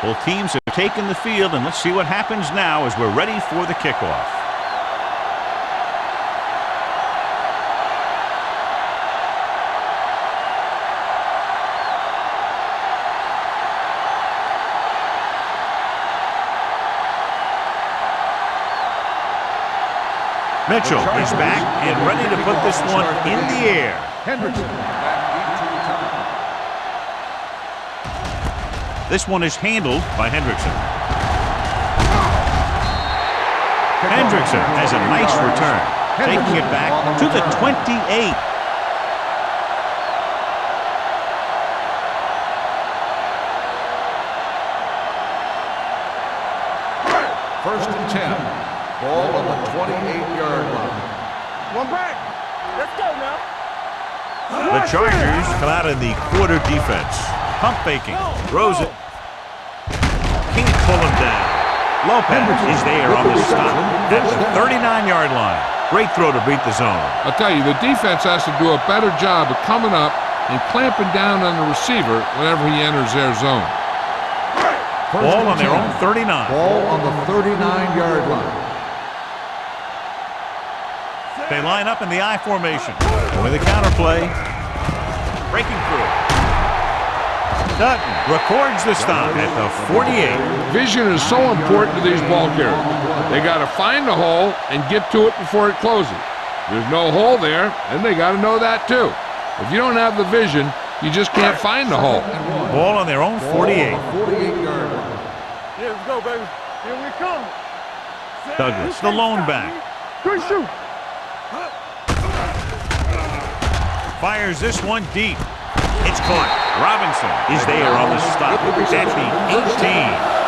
Both teams have taken the field, and let's see what happens now as we're ready for the kickoff. Mitchell is back and ready to put this one in the air. This one is handled by Hendrickson. Hendrickson has a nice return, taking it back to the 28. First and 10. Ball on the 28-yard line. One back. Let's go now. The Chargers come out in the quarter defense. Pump faking. Throws it. Can't pull him down. Lopez is there on the stop at the 39-yard line. Great throw to beat the zone. I'll tell you, the defense has to do a better job of coming up and clamping down on the receiver whenever he enters their zone. Ball on their own 39. Ball on the 39-yard line. They line up in the I formation. With a counter play. Breaking through. Dutton records the stop at the 48. Vision is so important to these ball carriers. They got to find the hole and get to it before it closes. There's no hole there, and they got to know that too. If you don't have the vision, you just can't find the hole. Ball on their own 48. 48-yard line. Yeah, let's go, baby. Here we come. Douglas, the lone back. Good shoot. Fires this one deep. It's caught. Robinson is there on the stop at the 18.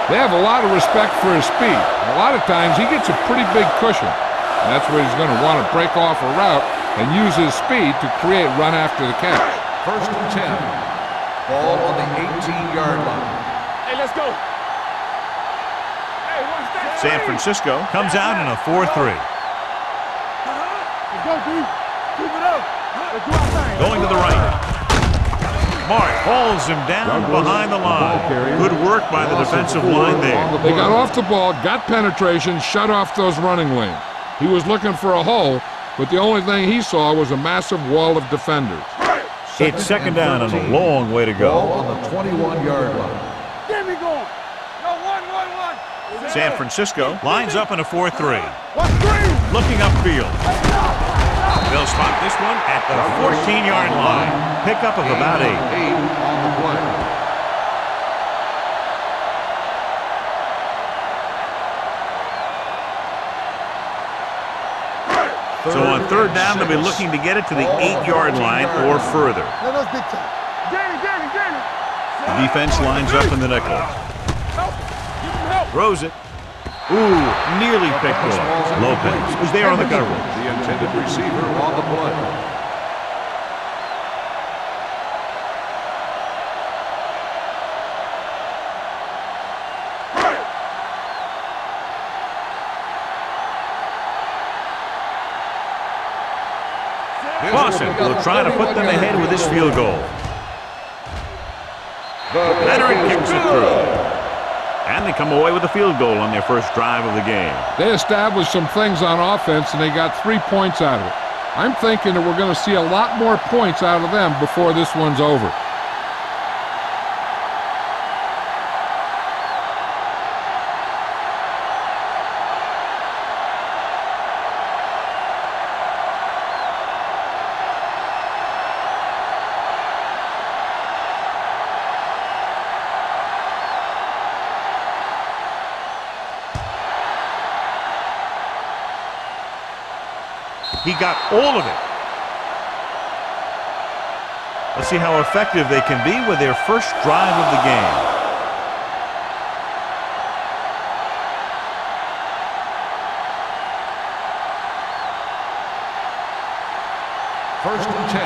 They have a lot of respect for his speed. A lot of times he gets a pretty big cushion. And that's where he's going to want to break off a route and use his speed to create run after the catch. First and 10. Ball on the 18-yard line. Hey, let's go. Hey, watch that. San Francisco comes out in a 4-3. Let's go, D. Keep it up. Let's do our thing. Going to the right. Mark hauls him down behind the line. Good work by the defensive line there. They got off the ball, got penetration, shut off those running lanes. He was looking for a hole, but the only thing he saw was a massive wall of defenders. It's second down and a long way to go. Ball on the 21-yard line. Get me going. No, one. San Francisco lines up in a 4-3. 1-3. Looking upfield. They'll spot this one at the 14-yard line. Pickup of about 8. 8 on the play. So on third down, they'll be looking to get it to the 8-yard line or further. Let us big time. Get it. The defense lines up in the nickel. Help. Give him help. Throws it. Ooh, nearly picked off. Lopez was there on the cover. The intended receiver on the play. Clausen will try to put them ahead with this field goal. Leonard kicks it through. And they come away with a field goal on their first drive of the game. They established some things on offense, and they got 3 points out of it. I'm thinking that we're going to see a lot more points out of them before this one's over. He got all of it. Let's see how effective they can be with their first drive of the game. First and 10.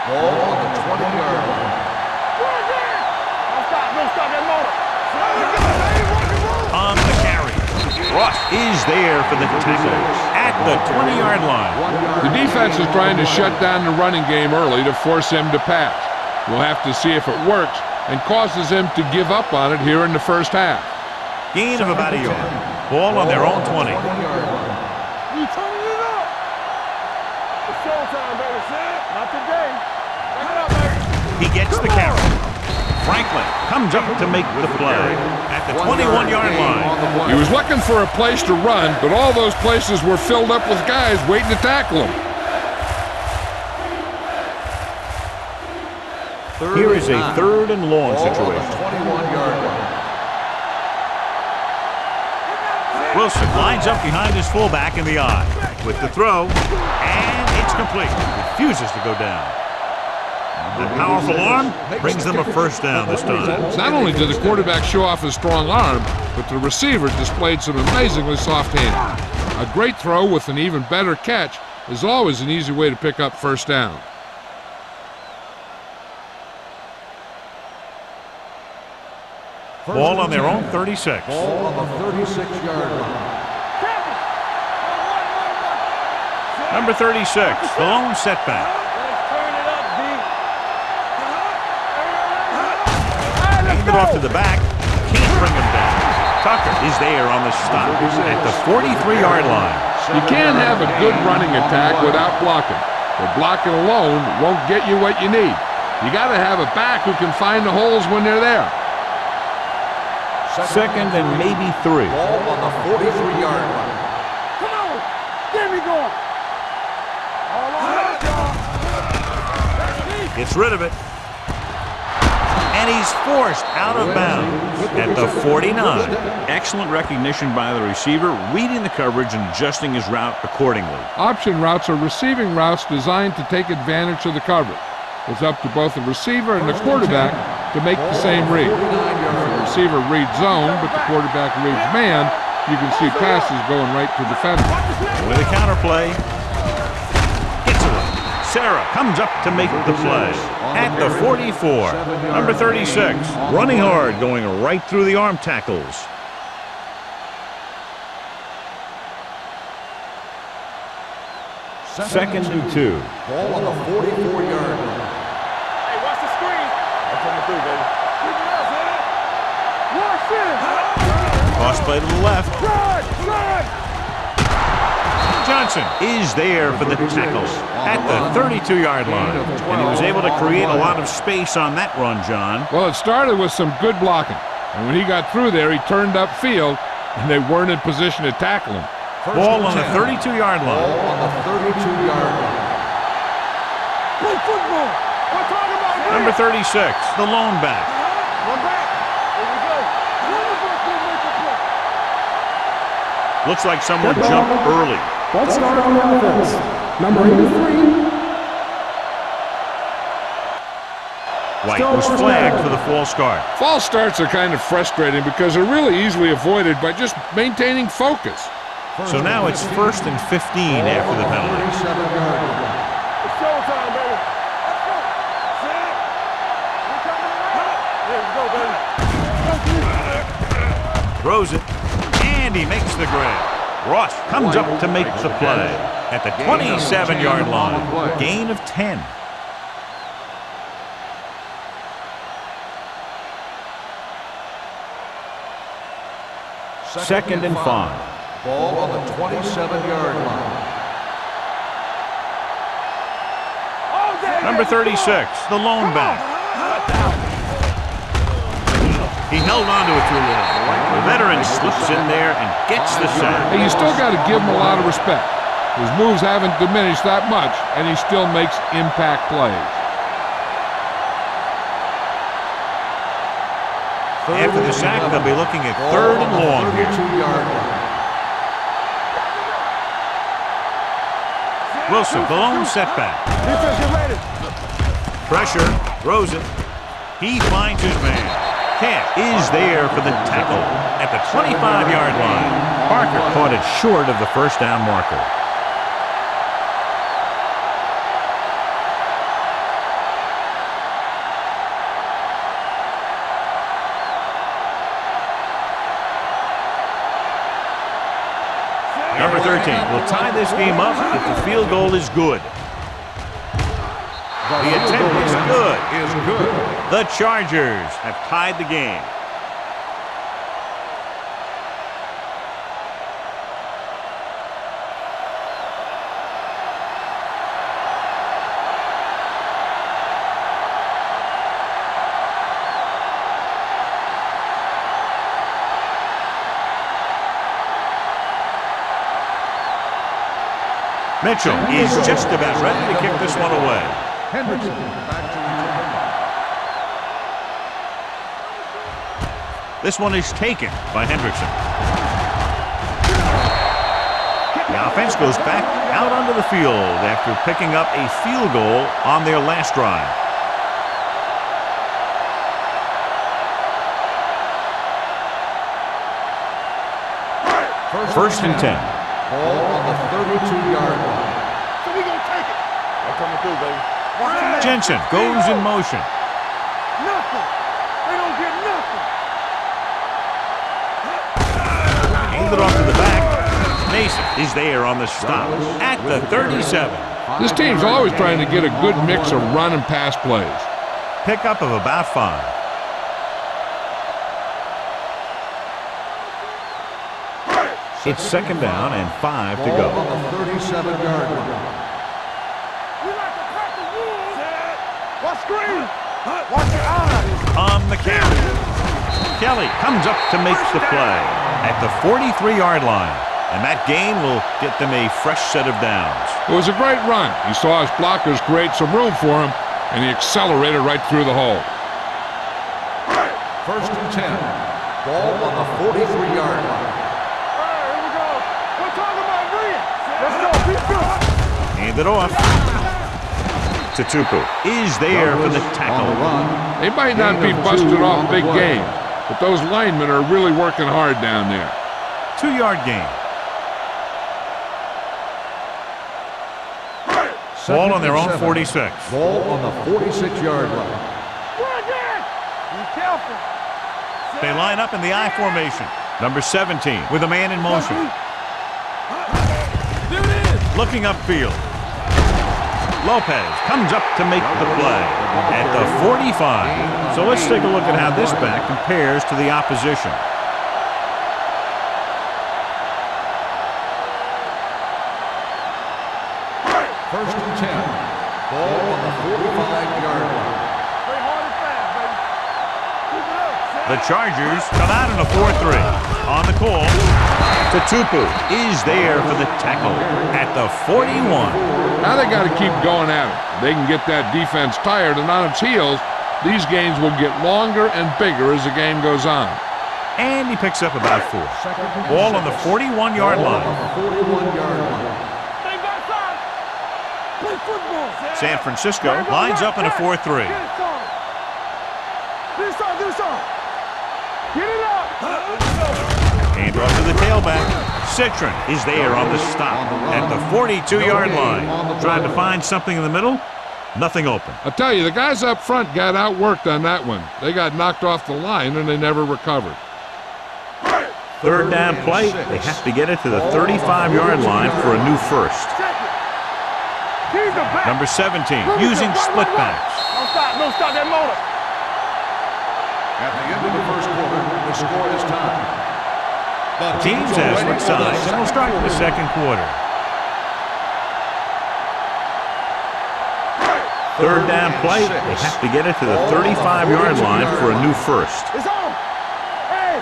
Ball on the 20-yard line. Don't stop that motor. On the carry. Ross is there for the tackle at the 20-yard line. The defense is trying to shut down the running game early to force him to pass. We'll have to see if it works, and causes them to give up on it here in the first half. Gain of about a yard. Ball on their own 20. You turning it up. It's showtime, baby. Not today. Back it up, baby. He gets the carry. Franklin comes up to make the play at the 21-yard line. He was looking for a place to run, but all those places were filled up with guys waiting to tackle him. Here is a 3rd and long situation. 21-yard line. Wilson lines up behind his fullback in the I with the throw, and it's complete. Refuses to go down. The powerful arm brings them a first down this time. Not only did the quarterback show off his strong arm, but the receiver displayed some amazingly soft handling. A great throw with an even better catch is always an easy way to pick up first down. Ball on their own 36. Ball on the 36-yard line. Number 36, the lone setback. Hand it off to the back. Can't bring him down. Tucker is there on the stop at the 43-yard line. You can't have a good running attack without blocking. But blocking alone won't get you what you need. You got to have a back who can find the holes when they're there. Second and maybe 3. Ball on the 43-yard line. Come on. Get me going. Gets rid of it. And he's forced out of bounds at the 49. Excellent recognition by the receiver, reading the coverage and adjusting his route accordingly. Option routes are receiving routes designed to take advantage of the coverage. It's up to both the receiver and the quarterback to make the same read. If the receiver reads zone, but the quarterback reads man, you can see passes going right to defenders. With a counterplay. Gets away. Sarah comes up to make the play at the 44. Number 36, running hard, going right through the arm tackles. Second and 2. Ball on the 44-yard line. Hey, watch the screen. I'm coming through, baby. Keep it up, man. Watch this. Cross play to the left. Run, run. Johnson is there for the tackle at the 32-yard line. And he was able to create a lot of space on that run, John. Well, it started with some good blocking. And when he got through there, he turned upfield, and they weren't in position to tackle him. Ball on the 32-yard line. Ball on the 32-yard line. Play football. We're talking about this. Number 36, the lone back. One back. Here we go. Wonderful to make the play. Looks like someone jumped early. Let's start on offense. Number 83. White was flagged for the false start. False starts are kind of frustrating because they're really easily avoided by just maintaining focus. So now it's 1st and 15 after the penalty. 37-yard line. It's showtime, baby. Let's go. Set. We're coming around. There we go, baby. Throws it, and he makes the grab. Ross comes up to make the play at the 27-yard line. Gain of 10. Second and 5. Ball on the 27-yard line. Number 36, the lone back. He held on to it too long. The veteran slips in there and gets the sack. And you still got to give him a lot of respect. His moves haven't diminished that much, and he still makes impact plays. After the sack, they'll be looking at 3rd and long here. 32-yard line. Wilson, the lone setback. Defense, get ready. Pressure, throws it. He finds his man. Camp is there for the tackle at the 25-yard line. Parker caught it short of the first down marker. Number 13 will tie this game up if the field goal is good. The attempt is good. Is good. The Chargers have tied the game. Mitchell is just about ready to kick this one away. Hendrickson back to return. This one is taken by Hendrickson. The offense goes back out onto the field after picking up a field goal on their last drive. First and 10. Ball on the 32-yard line. So we gonna take it. They're coming through, baby. Watch the man. Jensen goes in motion. Nothing. They don't get nothing. Handed off to the back. Mason is there on the stop at the 37. This team's always trying to get a good mix of run and pass plays. Pickup of about 5. It's second down and 5 to Ball go. on the 37-yard line. We like to crack the rules. Watch screen. Watch your eyes. On the count. Kelly comes up to make the play at the 43-yard line. And that gain will get them a fresh set of downs. It was a great run. He saw his blockers create some room for him, and he accelerated right through the hole. First and 10. Ball on the 43-yard line. Let's go. Be good. Hand it off. Tupu is there for the On the tackle. run. They might not be busted off big games, but those linemen are really working hard down there. 2-yard gain. Ball on their own 46. Ball on the 46-yard line. Be careful. They line up in the I formation. Number 17 with a man in motion. Looking upfield. Lopez comes up to make the play at the 45. So let's take a look at how this back compares to the opposition. First and 10. Ball on the 45-yard line. Play hard and fast, baby. Keep it up. The Chargers come out in a 4-3. On the call, Tupu is there for the tackle at the 41. Now they got to keep going at it. They can get that defense tired and on its heels. These games will get longer and bigger as the game goes on. And he picks up about 4. Ball on the 41-yard line. 41-yard line. Stay backside. Play football. San Francisco lines up in a 4-3. Get it, son. Get it, son. Get it, son. Get it up. Hand off to the tailback. Citron is there on the stop at the 42-yard line. Trying to find something in the middle. Nothing open. I tell you, the guys up front got outworked on that one. They got knocked off the line and they never recovered. Third down play. They have to get it to the 35-yard line for a new first. He's the back. Number 17 using split backs. Don't stop. Don't stop that motor. At the end of the first quarter, the score is tied. The Teams have switched sides and will start the second quarter. Third down play. They have to get it to the 35-yard line for a new first. It's on. Hey,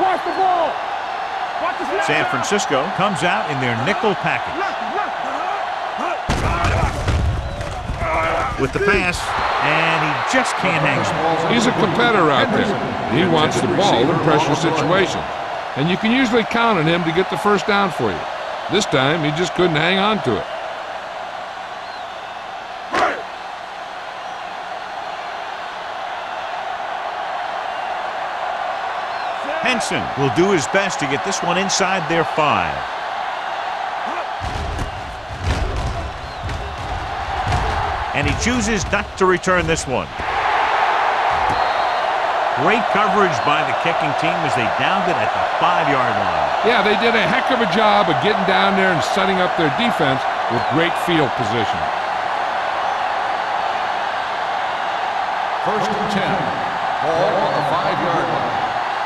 watch the ball. Watch the snap. San Francisco comes out in their nickel package. With the pass, and he just can't hang on. He's a competitor out there. He wants the ball in pressure situations. And you can usually count on him to get the first down for you. This time, he just couldn't hang on to it. Henson will do his best to get this one inside their 5. And he chooses not to return this one. Great coverage by the kicking team as they downed it at the 5-yard line. Yeah, they did a heck of a job of getting down there and setting up their defense with great field position. First and 10. Ball on the 5-yard line.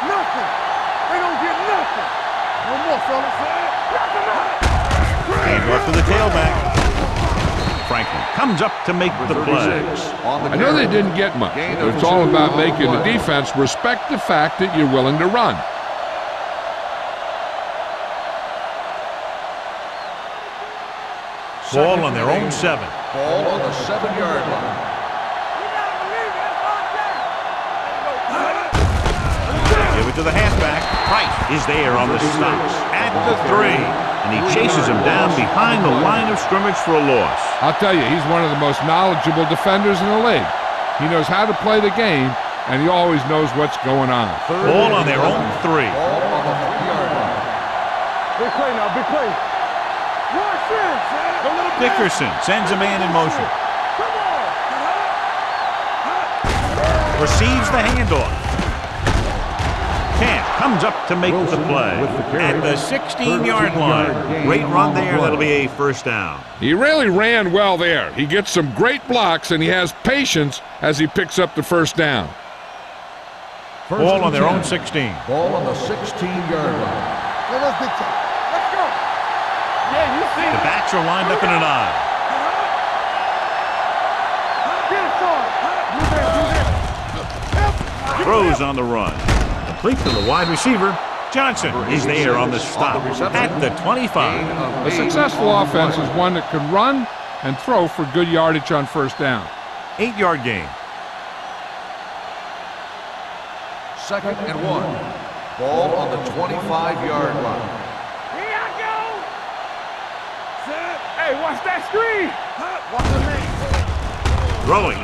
Nothing. They don't get nothing. No more, fellas. Knock them out. Hand off to the tailback. Franklin comes up to make the play. I know they didn't get much, but it's all about making the defense respect the fact that you're willing to run. Ball on their own 7. Ball on the 7-yard line. Give it to the halfback. Price is there on the stop at the 3. And he chases him down behind the line of scrimmage for a loss. I'll tell you, he's one of the most knowledgeable defenders in the league. He knows how to play the game, and he always knows what's going on. Ball on their own 3. Ball on the 3-yard line. Big play now, big play. Watch this. Dickerson sends a man in motion. Come on. Receives the handoff. Camp comes up to make the play at the 16-yard line. Great run there. That'll be a first down. He really ran well there. He gets some great blocks, and he has patience as he picks up the first down. Ball on their own 16. Ball on the 16-yard line. Let's big time. Let's go. Yeah, you see. The backs are lined up in an eye. Get it, son. Do Throws on the run. Complete to the wide receiver. Johnson is there on the stop at the 25. A successful offense is one that can run and throw for good yardage on first down. 8-yard gain. Second and 1. Ball on the 25-yard line. Here I go. Hey, watch that screen. Watch the man. Throwing.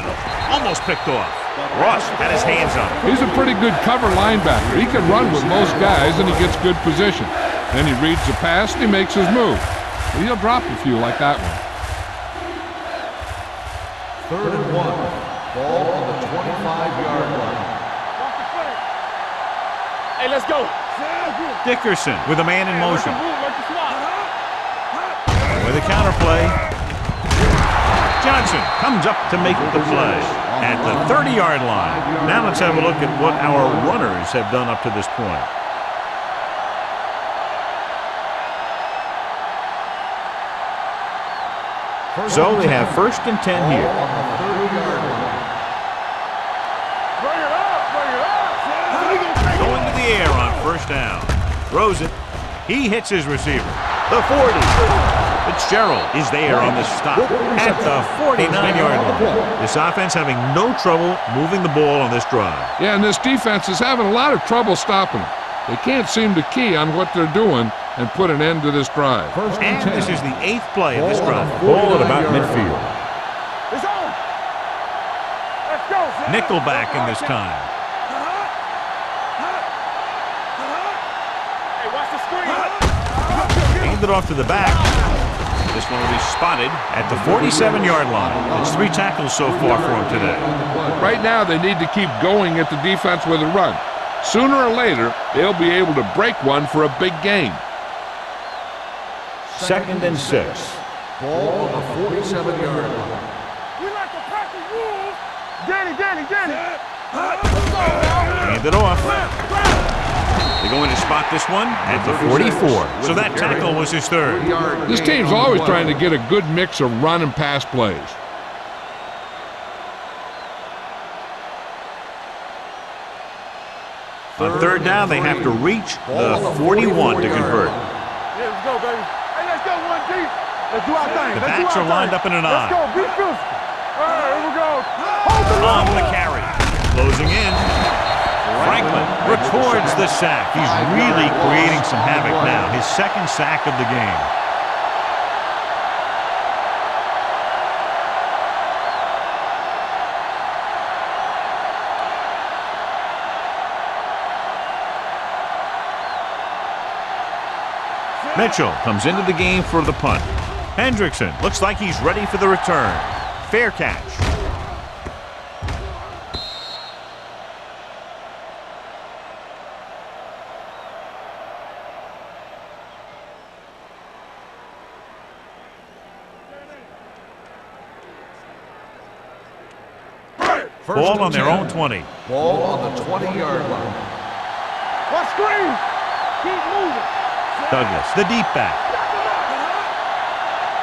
Almost picked off. Ross had his hands up. He's a pretty good cover linebacker. He can run with most guys, and he gets good position. Then he reads the pass, and he makes his move. But he'll drop a few like that one. Third and 1. Ball on the 25-yard line. Watch the play. Hey, let's go. Dickerson with a man in motion. Like the slot. With a counterplay. Johnson comes up to make the play at the 30-yard line. Now let's have a look at what our runners have done up to this point. So they have first and 10 here. On the 30-yard line. Bring it up. Bring it up. Going to the air on first down. Throws it. He hits his receiver. The 40. Fitzgerald is there on the stop at the 49-yard line. This offense having no trouble moving the ball on this drive. Yeah, and this defense is having a lot of trouble stopping them. They can't seem to key on what they're doing and put an end to this drive. And this is the 8th play of this drive. Ball at about midfield. It's on. Let's go. Nickelback in this time. Hey, watch the screen. Handed off to the back. This one will be spotted at the 47-yard line. It's 3 tackles so far for him today. Right now, they need to keep going at the defense with a run. Sooner or later, they'll be able to break one for a big gain. Second and 6. Ball on the 47-yard line. We like to practice rules. Danny. Hand it off. They're going to spot this one at the 44. So that tackle was his 3rd. This team's always trying to get a good mix of run and pass plays. On 3rd down, they have to reach the 41 to convert. Yeah, let's go, baby. Hey, let's go, 1 deep. Let's do our thing. The backs are lined up in an eye. Let's go, be physical. All right, here we go. Hold the On line. the carry. Closing in. Franklin records the sack. He's really creating some havoc now. His 2nd sack of the game. Mitchell comes into the game for the punt. Hendrickson looks like he's ready for the return. Fair catch. Ball on their own 20. Ball on the 20-yard line. What screen? Keep moving. Douglas, the deep back.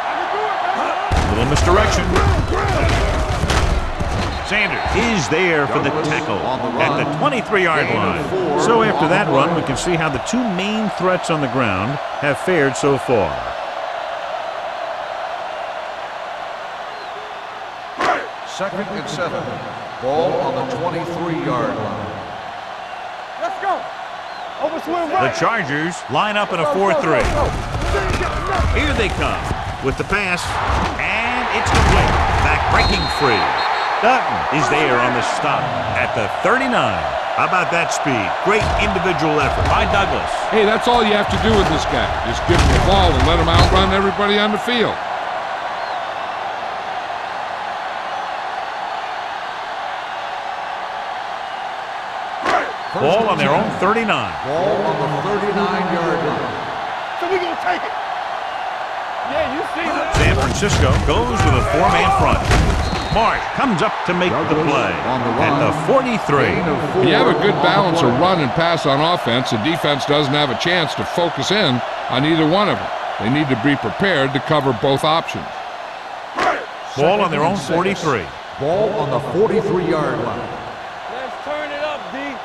I can do it, man. Little misdirection. Sanders is there for the tackle at the 23-yard line. So after that run, we can see how the two main threats on the ground have fared so far. Second and 7. Ball on the 23-yard line. Let's go. Overswing The right. Chargers line up in a 4-3. Here they come with the pass, and it's complete. Back breaking free. Dutton is there on the stop at the 39. How about that speed? Great individual effort by Douglas. Hey, that's all you have to do with this guy. Just give him the ball and let him outrun everybody on the field. Ball on their own 39. Ball on the 39-yard line. So we gonna take it. Yeah, you see that. San Francisco goes with a four-man front. Marsh comes up to make the play at the 43. When you have a good balance of run and pass on offense, the defense doesn't have a chance to focus in on either one of them. They need to be prepared to cover both options. Ball on their own 43. Ball on the 43-yard line. Let's turn it up, D.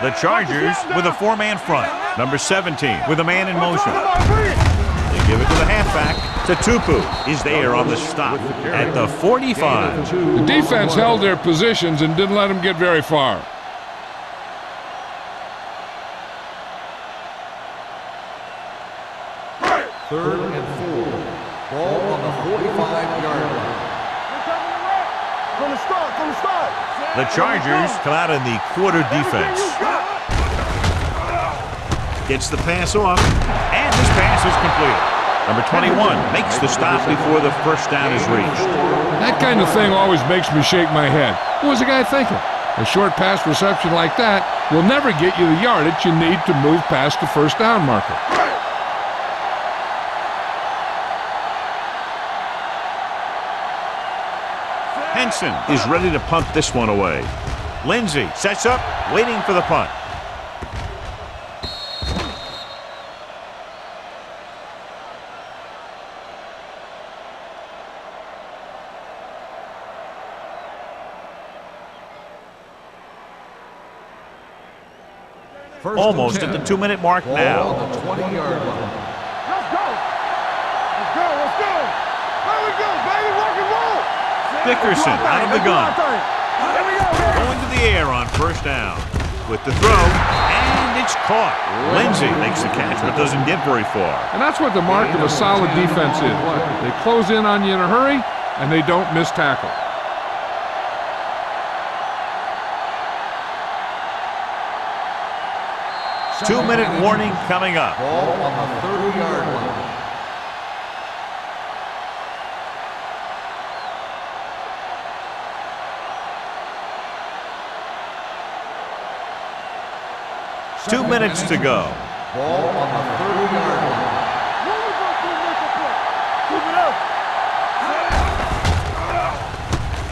The Chargers with a four-man front. Number 17 with a man in motion. They give it to the halfback. Tupu is there on the stop at the 45. The defense held their positions and didn't let them get very far. Third and 4. Ball on the 45-yard line. From the start. The Chargers come out in the quarter defense. Gets the pass off, and this pass is completed. Number 21 makes the stop before the first down is reached. That kind of thing always makes me shake my head. What was the guy thinking? A short pass reception like that will never get you the yardage you need to move past the first down marker. Henson is ready to punt this one away. Lindsey sets up, waiting for the punt. Almost at the 2-minute mark now. Ball on the 20-yard line. Let's go. There we go, baby. Rock and roll. Dickerson out of the gun. Here we go, man. Going to the air on first down. With the throw, and it's caught. Lindsey makes the catch, but doesn't get very far. And that's what the mark of a solid defense is. They close in on you in a hurry, and they don't miss tackle. Second 2-minute warning coming up. Ball on the 30-yard line. Two minutes to go. Ball on the 30-yard line.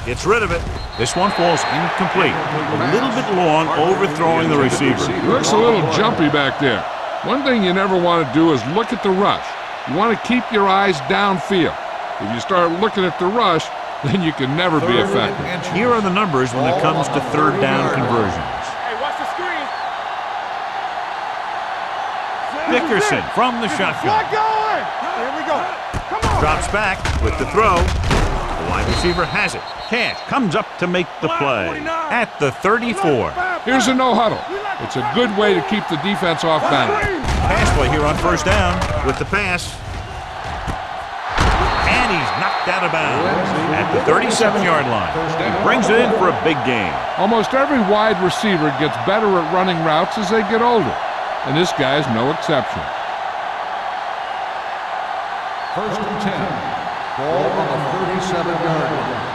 Gets rid of it. This one falls incomplete. A little bit long, overthrowing the receiver. He looks a little jumpy back there. One thing you never want to do is look at the rush. You want to keep your eyes downfield. If you start looking at the rush, then you can never be effective. Here are the numbers when it comes to third down conversions. Hey, watch the screen. Dickerson from the shotgun. Get going. Here we go. Come on. Drops back with the throw. The wide receiver has it. Cash comes up to make the play at the 34. Here's a no-huddle. It's a good way to keep the defense off balance. Pass play here on first down with the pass. And he's knocked out of bounds at the 37-yard line. He brings it in for a big gain. Almost every wide receiver gets better at running routes as they get older, and this guy's no exception. First and 10. Ball on the 37-yard line.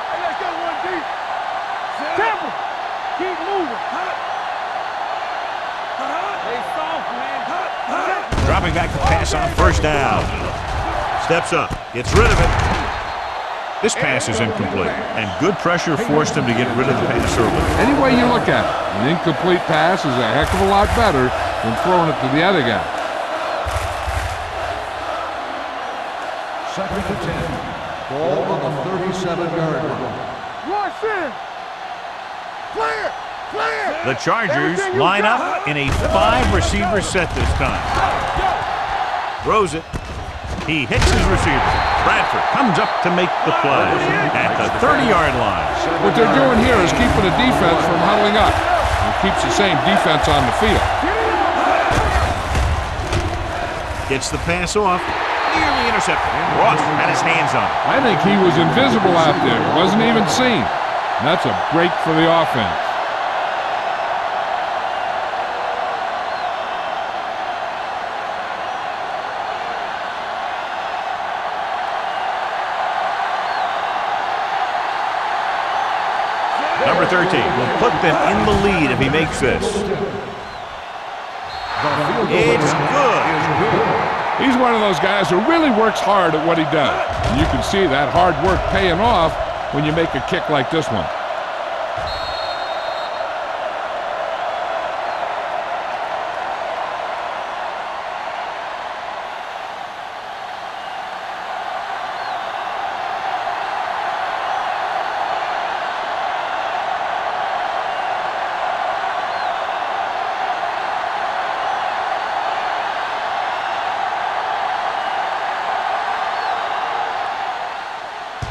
Hey, let's go one deep. Temple. Keep moving. Hey, soft, man. Dropping back to pass on first down. Steps up, gets rid of it. This pass is incomplete, and good pressure forced him to get rid of the pass early. Any way you look at it, an incomplete pass is a heck of a lot better than throwing it to the other guy. Second and 10. Ball on the 37-yard line. Rush in. Clear. Clear. The Chargers line up in a 5-receiver set this time. Throws it. He hits his receiver. Bradford comes up to make the play at the 30-yard line. What they're doing here is keeping the defense from huddling up. It keeps the same defense on the field. Gets the pass off. Nearly intercepted. Ross had his hands on it. I think he was invisible out there. Wasn't even seen. And that's a break for the offense. Number 13 will put them in the lead if he makes this. It's good. He's one of those guys who really works hard at what he does. And you can see that hard work paying off when you make a kick like this one.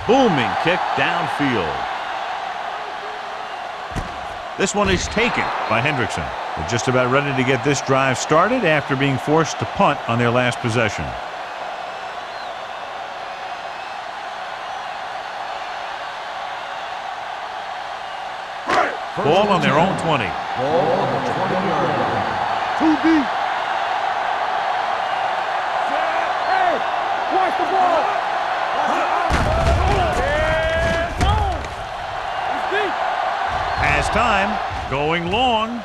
Booming kick downfield. This one is taken by Hendrickson. They're just about ready to get this drive started after being forced to punt on their last possession. Ball on their own 20. Ball on the 20-yard line. Too deep. Hey, watch the ball. Has time, going long.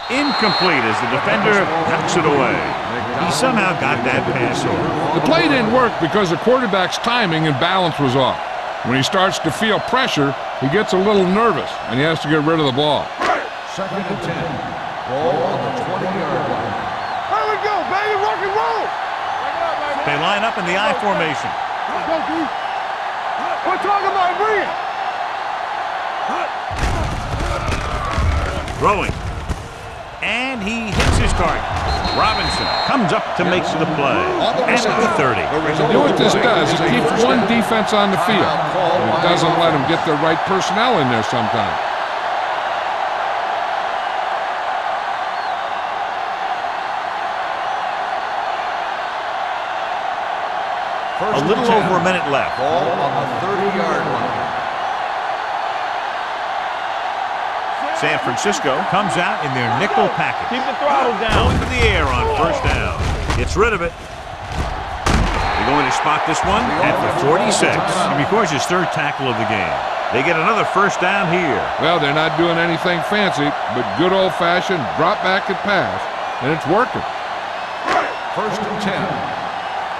Incomplete as the defender knocks it away. He somehow got that pass off. The play didn't work because the quarterback's timing and balance was off. When he starts to feel pressure, he gets a little nervous, and he has to get rid of the ball. Second and 10. Ball on the 20-yard line. Here we go, baby. Rock and roll. They line up in the I formation. Let's go, D. We're talking about Brian. Throwing. And he hits his target. Robinson comes up to make the play at the 30. You know what this does? It keeps one defense on the field. And it doesn't let them get the right personnel in there sometimes. A little over a minute left. Ball on the 30-yard line. San Francisco comes out in their nickel package. Keep the throttle down. Going to the air on first down. Gets rid of it. They're going to spot this one at the 46. And because his third tackle of the game. They get another first down here. Well, they're not doing anything fancy, but good old-fashioned drop back and pass, and it's working. First and 10.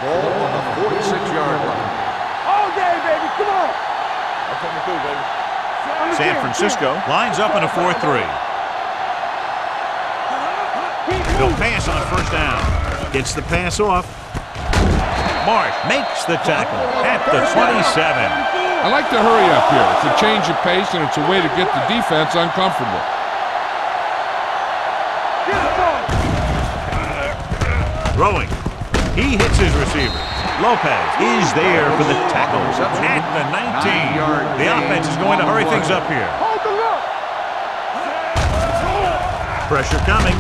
Ball on the 46-yard line. All day, baby. Come on. I'll take me through, baby. San Francisco lines up in a 4-3. They'll pass on first down. Gets the pass off. Marsh makes the tackle at the 27. I like to hurry up here. It's a change of pace, and it's a way to get the defense uncomfortable. Throwing. He hits his receiver. Lopez is there for the tackle at the 19. The offense is going to hurry things up here. Hold the look. Pressure coming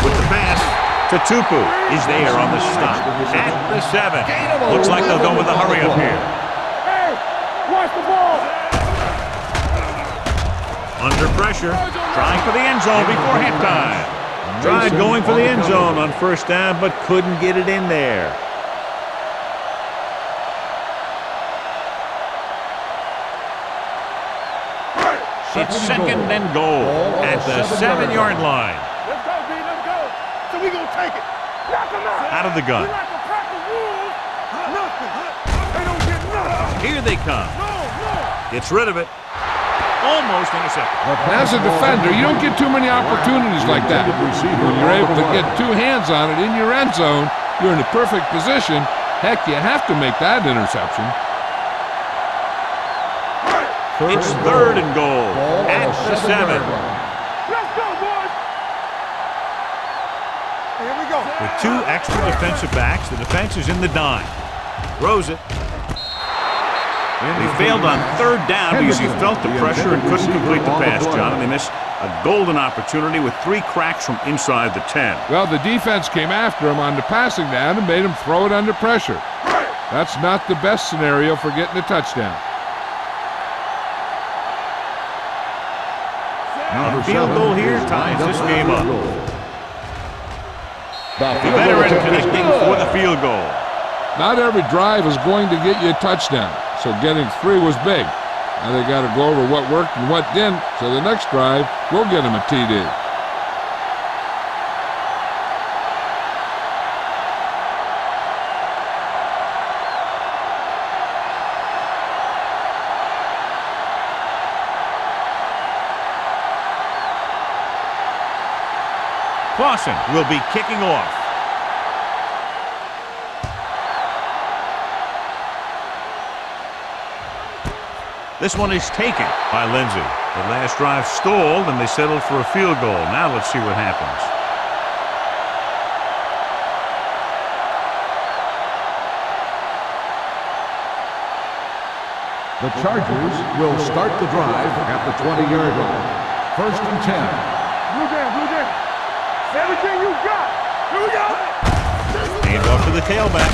with the pass. Tutupu is there on the stop at the 7. Looks like they'll go with a hurry up here. Hey, watch the ball. Under pressure, trying for the end zone before halftime. Tried going for the end zone on first down, but couldn't get it in there. It's second and goal at the 7-yard line. Let's go, B. Let's go. So we gonna take it. Knock him out. Out of the gun. We like to crack the rules. Nothing. They don't get Here they come. Gets rid of it. Almost intercepted. As a defender, you don't get too many opportunities like that. When you're able to get two hands on it in your end zone, you're in the perfect position. Heck, you have to make that interception. It's third and goal at the 7. Let's go, boys. Here we go. With two extra defensive backs, the defense is in the dime. Throws it. He failed on third down because he felt the pressure and couldn't complete the pass, John, and they missed a golden opportunity with 3 cracks from inside the 10. Well, the defense came after him on the passing down and made him throw it under pressure. That's not the best scenario for getting a touchdown. A field goal here ties this game up. The veteran connecting for the field goal. Not every drive is going to get you a touchdown, so getting 3 was big. Now they got to go over what worked and what didn't, so the next drive will get them a TD. Clausen will be kicking off. This one is taken by Lindsey. The last drive stalled, and they settled for a field goal. Now let's see what happens. The Chargers will start the drive at the 20-yard line. First and 10. Blue Jam. Everything you got. Here we go. Hand off to the tailback.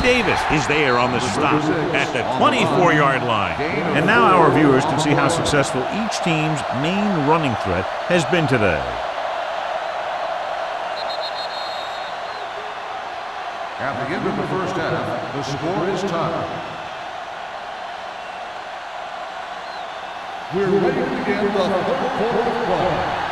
Davis is there on the stop at the 24-yard line. And now our viewers can see how successful each team's main running threat has been today. At the end of the first half, the score is tied. We're ready to begin the third quarter of play.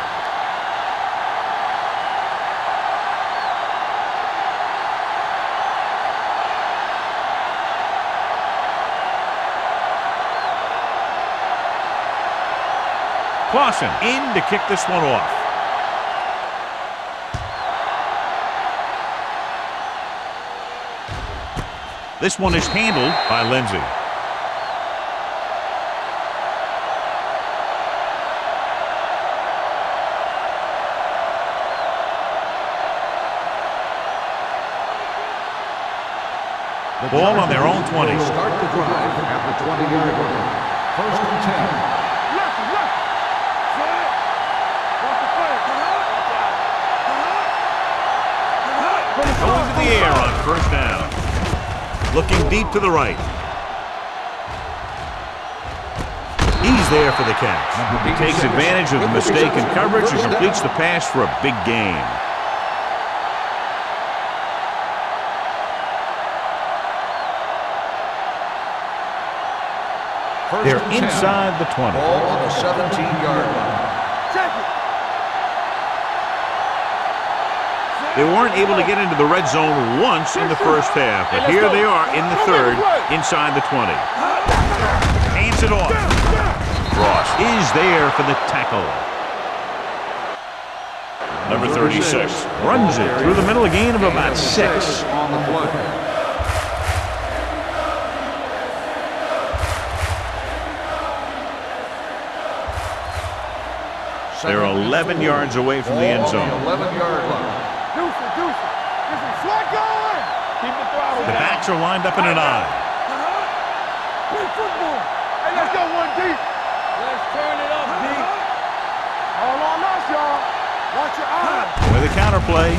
Clausen in to kick this one off. This one is handled by Lindsey. Ball on their own 20. Start the drive at the 20-yard line. First and 10. Going to the air on first down. Looking deep to the right. He's there for the catch. He takes advantage of the mistake in coverage and completes the pass for a big gain. They're inside the 20. Ball on the 17-yard line. Check it. They weren't able to get into the red zone once in the first half, but here they are in the third, inside the 20. Hands it off. Ross is there for the tackle. Number 36 runs it through the middle, a gain of about 6. On the play. They're 11 yards away from the end zone. 11-yard line. Deuce it. This is slot going. Keep the throttle The down. backs are lined up in an I. Play football. Hey, let's go one deep. Let's turn it up, deep. All on us, y'all. Watch your eyes. With a counterplay,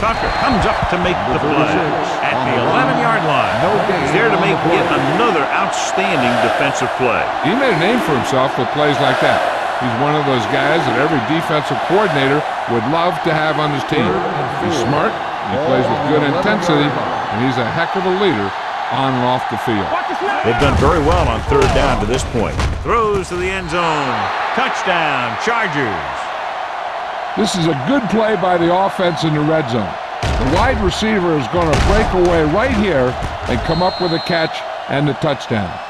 Tucker comes up to make the play at the 11-yard line. He's there to make yet another outstanding defensive play. He made a name for himself with plays like that. He's one of those guys that every defensive coordinator would love to have on his team. He's smart, he plays with good intensity, and he's a heck of a leader on and off the field. They've done very well on third down to this point. Throws to the end zone. Touchdown, Chargers. This is a good play by the offense in the red zone. The wide receiver is going to break away right here and come up with a catch and the touchdown.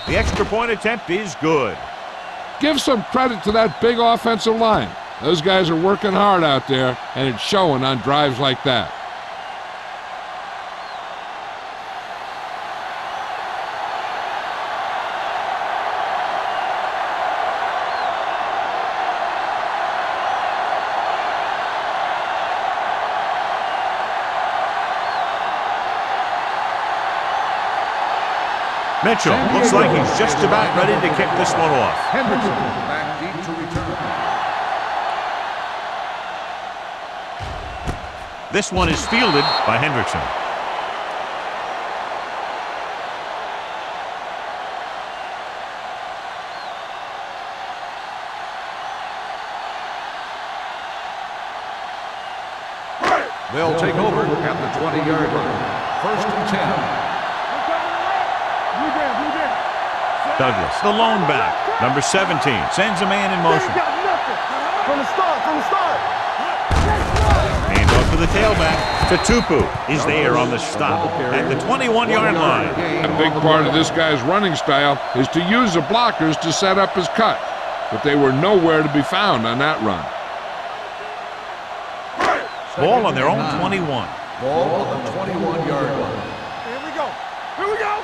The extra point attempt is good. Give some credit to that big offensive line. Those guys are working hard out there, and it's showing on drives like that. Mitchell looks like he's just about ready to kick this one off. Hendrickson back deep to return. This one is fielded by Hendrickson. They'll take over at the 20-yard line. 1st and 10. Douglas, the lone back, number 17, sends a man in motion. From the start. Hand off to the tailback. Tutupu is there on the stop at the 21-yard line. A big part of this guy's running style is to use the blockers to set up his cut, but they were nowhere to be found on that run. Ball on their own 21. Ball on the 21-yard line. Here we go.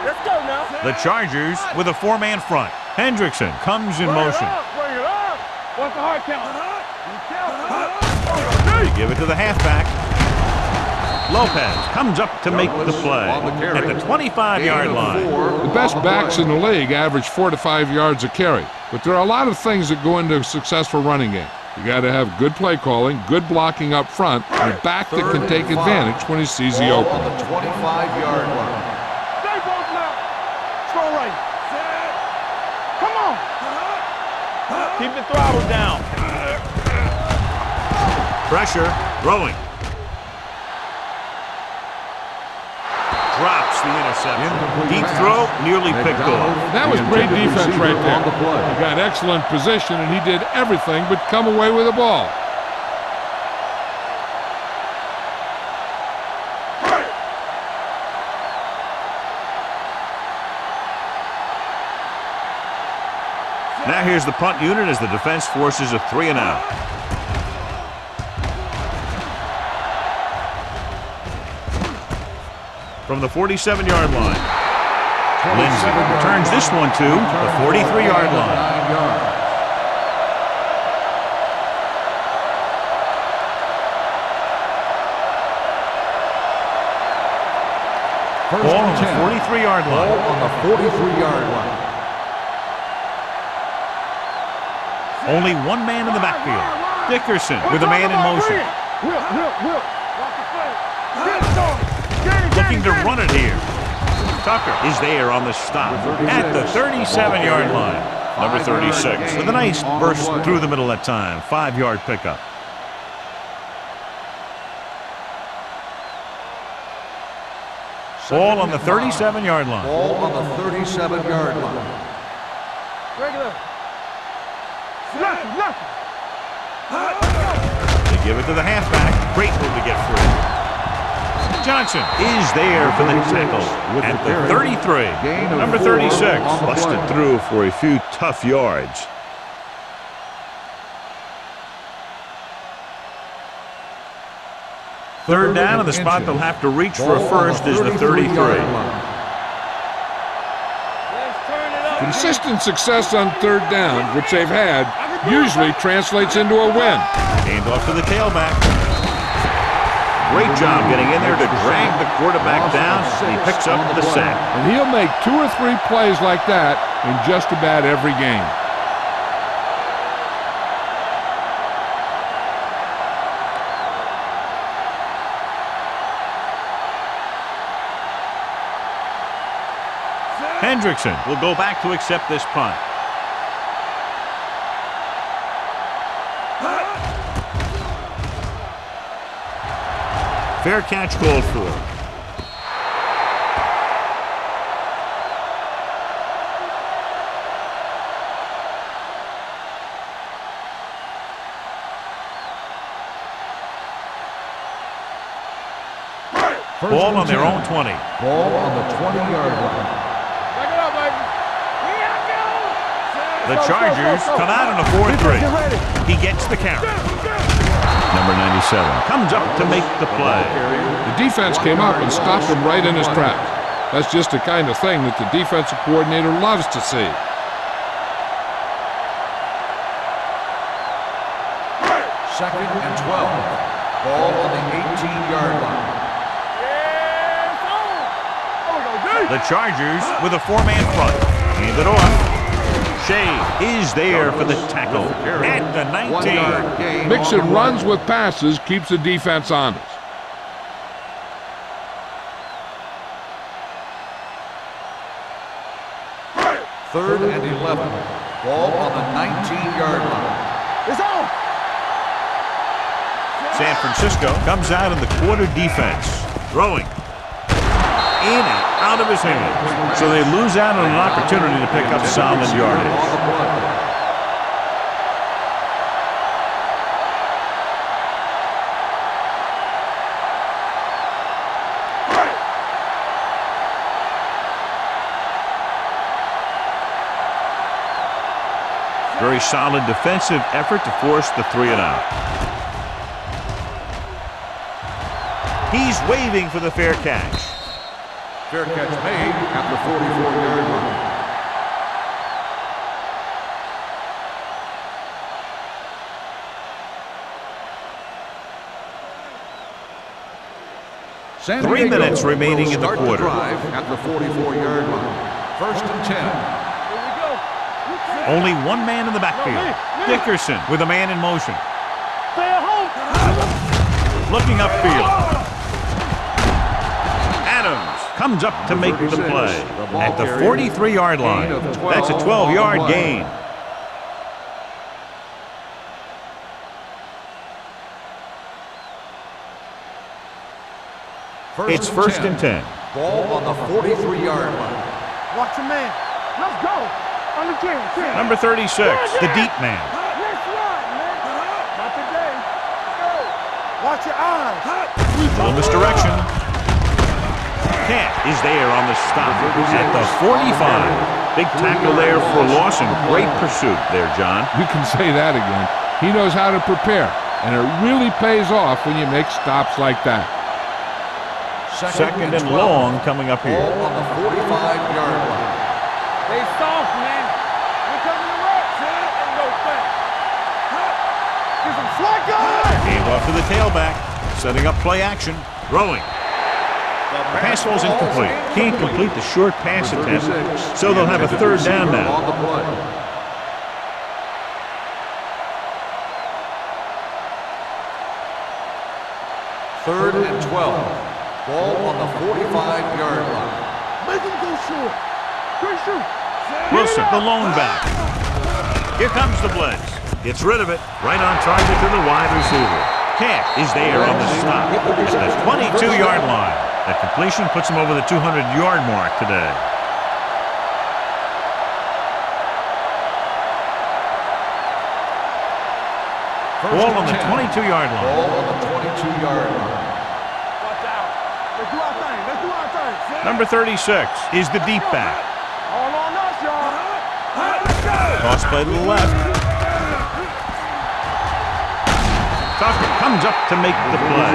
Let's go now. The Chargers with a four-man front. Hendrickson comes in motion. Bring it up. What's the hard count? They give it to the halfback. Lopez comes up to make the play at the 25-yard line. The best backs in the league average 4 to 5 yards a carry, but there are a lot of things that go into a successful running game. You got to have good play calling, good blocking up front, and a back that can take advantage when he sees the open. On the 25-yard line. Stay both now. Strong right. Come on. Keep the throttle down. Pressure, throwing. Drops the interception. Deep throw, nearly picked off. That was great defense right there. He got excellent position, and he did everything but come away with the ball. Now here's the punt unit as the defense forces a 3-and-out. From the 47-yard line, Lindsay returns this one to the 43-yard line. Ball on the 43-yard line. Ball on the 43-yard line. Only one man in the backfield. Dickerson with a man in motion. Will. Looking to run it here. Tucker is there on the stop at the 37-yard line. Number 36 with a nice burst through the middle that time. 5-yard pickup. Ball on the 37-yard line. Ball on the 37-yard line. Regular. Nothing. They give it to the halfback. Great move to get free. Johnson is there for the tackle at the 33. Number 36 busted through for a few tough yards. Third down, and the spot they'll have to reach for a first is the 33. Consistent success on third down, which they've had, usually translates into a win. Hand off to the tailback. Great job getting in there to drag the quarterback down. He picks up the sack. And he'll make 2 or 3 plays like that in just about every game. Hendrickson will go back to accept this punt. Fair catch called for. Ball on their own 20. Ball on the 20-yard line. Back it up, baby. The Chargers come out on a 4-3. He gets the carry. Number 97 comes up to make the play. The defense came up and stopped him right in his tracks. That's just the kind of thing that the defensive coordinator loves to see. Second and 12. Ball on the 18-yard line. The Chargers with a 4-man front. Hand it off. Shea is there for the tackle at the 19. Mixing runs with passes keeps the defense honest. Third and 11. Ball on the 19-yard line. It's on. San Francisco comes out in the quarter defense. Throwing. In and out of his hands. So they lose out on an opportunity to pick up solid yardage. Very solid defensive effort to force the 3-and-out. He's waving for the fair catch. Fair catch made at the 44-yard line. San 3 Diego minutes remaining will in the start quarter. Drive at the 44-yard line. First and 10. Only one man in the backfield. Dickerson with a man in motion. Stay at home. Looking upfield. Adams comes up to make the play at the 43-yard line. That's a 12-yard gain. It's first and 10. Ball on the 43-yard line. Watch your man. Let's go. On the 10. Number 36, the deep man. Let's run, man. Not today. Go. Watch your eyes. Little misdirection. Cat is there on the stop at the 45. Big tackle there for Lawson. Great pursuit there, John. You can say that again. He knows how to prepare, and it really pays off when you make stops like that. Second and long coming up here. Ball on the 45-yard line. Stay soft, man. We're coming to rock, and go fast. Get some slack on. Gave off to the tailback. Setting up play action. Throwing. The pass ball's incomplete. Can't complete the short pass attempt, so they'll have a third down now. On the play. Third and 12. Ball on the 45-yard line. Make him go short. Good shoot. Wilson, the lone back. Here comes the blitz. Gets rid of it. Right on target to the wide receiver. Camp is there on the stop at the 22-yard line. That completion puts him over the 200-yard mark today. Ball on the 22-yard line. Ball on the 22-yard line. Watch out. Let's do our thing. Let's do our thing. Number 36 is the deep back. All on us, y'all. Let's go. Toss play to the left. Tucker comes up to make the play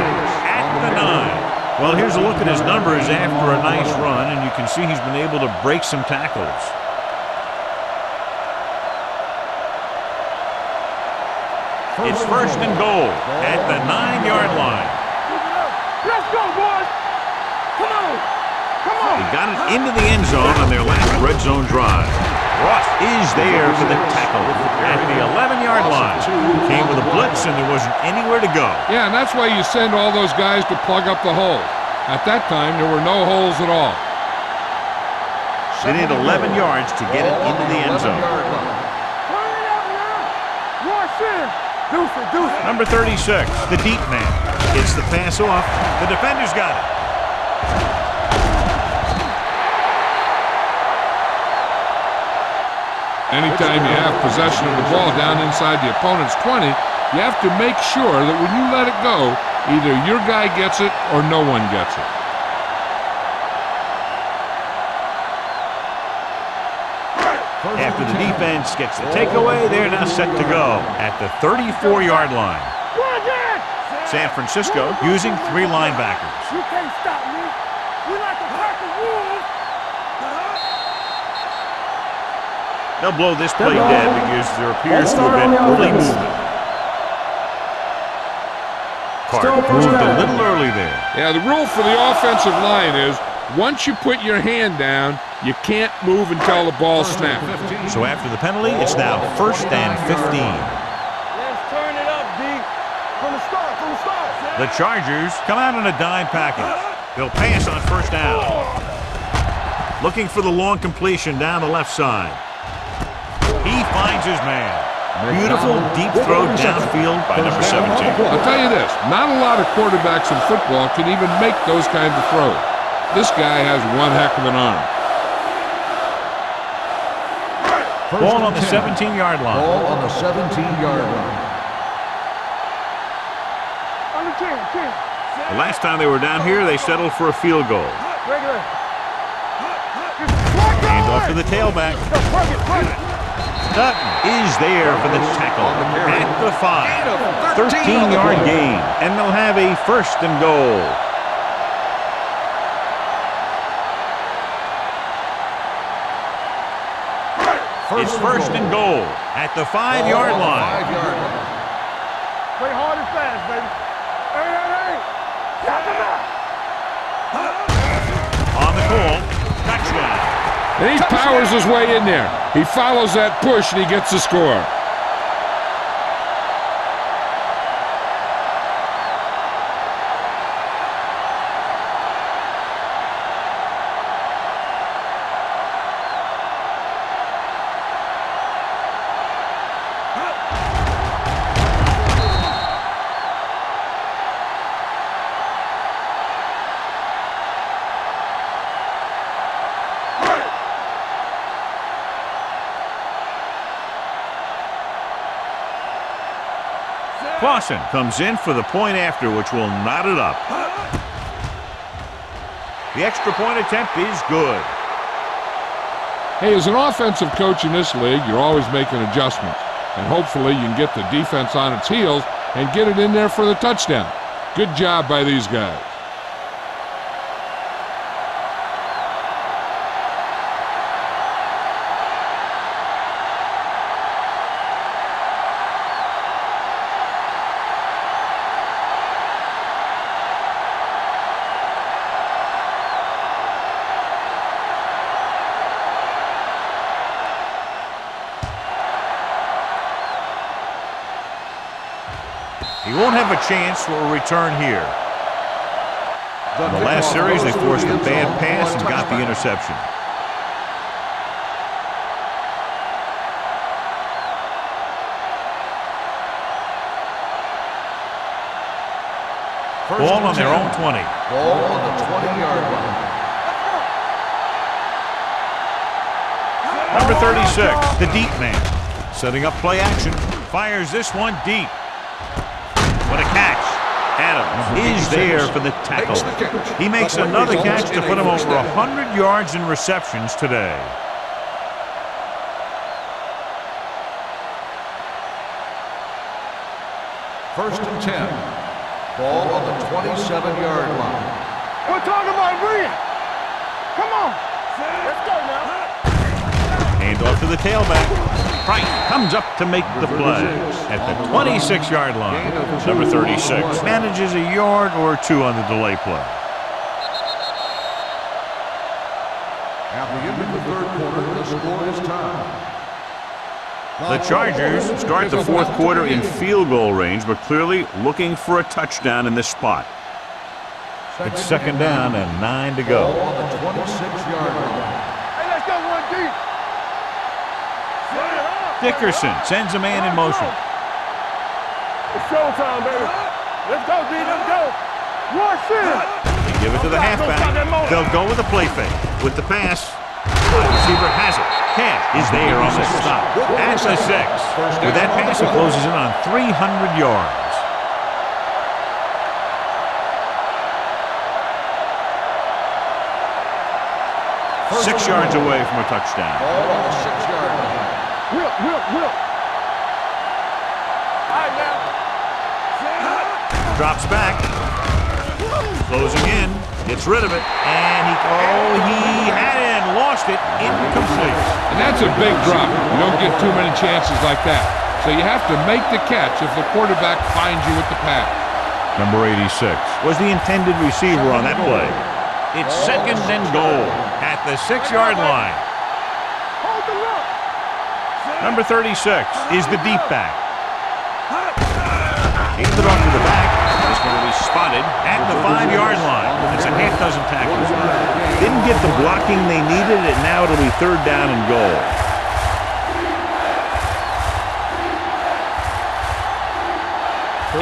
at the 9. Well, here's a look at his numbers after a nice run, and you can see he's been able to break some tackles. It's first and goal at the 9-yard line. Let's go, boys. Come on. Come on. He got it into the end zone on their last red zone drive. Ross is there for the tackle at the 11-yard line. Came with a blitz, and there wasn't anywhere to go. Yeah, and that's why you send all those guys to plug up the holes. At that time, there were no holes at all. They need 11 yards to get it into the end zone. Turn it out now. Rush in. Deuce it, deuce it. Number 36, the deep man. Gets the pass off. The defender's got it. Anytime you have possession of the ball down inside the opponent's 20, you have to make sure that when you let it go, either your guy gets it or no one gets it. After the defense gets the takeaway, they're now set to go at the 34-yard line. San Francisco using 3 linebackers. You can't stop me. We like to pack the wolves. They'll blow this play dead because there appears to have been early movement. Clark moved a little early there. Yeah, the rule for the offensive line is once you put your hand down, you can't move until the ball snaps. So after the penalty, it's now 1st and 15. Let's turn it up, D. From the start, from the start. The Chargers come out in a dime package. They'll pass on 1st down. Looking for the long completion down the left side. He finds his man. Beautiful deep throw downfield by number 17. I'll tell you this, not a lot of quarterbacks in football can even make those kinds of throws. This guy has one heck of an arm. Ball on the 17-yard line. Ball on the 17-yard line. On the 10. The last time they were down here, they settled for a field goal. Regular. Hand off to the tailback. Dutton is there for the tackle at the 5. 13-yard gain, and they'll have a 1st and goal. It's 1st and goal at the 5-yard line. Play hard and fast, baby. Hey. Tap him out. On the call, touchdown. And he powers his way in there. He follows that push and he gets the score. Clausen comes in for the point after, which will knot it up. The extra point attempt is good. Hey, as an offensive coach in this league, you're always making adjustments. And hopefully you can get the defense on its heels and get it in there for the touchdown. Good job by these guys. He won't have a chance for a return here. In the last series, they forced a bad pass and got the interception. Ball on their own 20. Ball on the 20-yard line. Number 36, the deep man. Setting up play action. Fires this one deep. What a catch. Adams is there for the tackle. He makes another catch to put him over 100 yards in receptions today. First and 10. Ball on the 27-yard line. We're talking about Rhea. Come on. Let's go now. Hand off to the tailback. Price comes up to make the play at the 26-yard line. Number 36 manages a yard or two on the delay play. At the end of the third quarter, the score is tied. The Chargers start the fourth quarter in field goal range, but clearly looking for a touchdown in this spot. It's second down and 9 to go. Ball on the 26-yard line. Hey, let's go, deep. Dickerson sends a man in motion. It's showtime, baby. Let's go, D. Let's go. Rush in. They give it to the halfback. They'll go with the play fake. With the pass, wide receiver has it. Cash is there on the stop. That's a 6. With that pass, he closes in on 300 yards. Six yards away from a touchdown. Ball on the 6-yard line. Whip. All right, now. Drops back. Closing in. Gets rid of it. And he had it and lost it. Incomplete. And that's a big drop. You don't get too many chances like that. So you have to make the catch if the quarterback finds you with the pass. Number 86 was the intended receiver on that play. It's second and goal at the 6-yard line. Hold the look. Number 36 is the deep back. Hands it off to the back. This one will be spotted at the 5-yard line. It's a half dozen tackles. Didn't get the blocking they needed, and now it'll be third down and goal.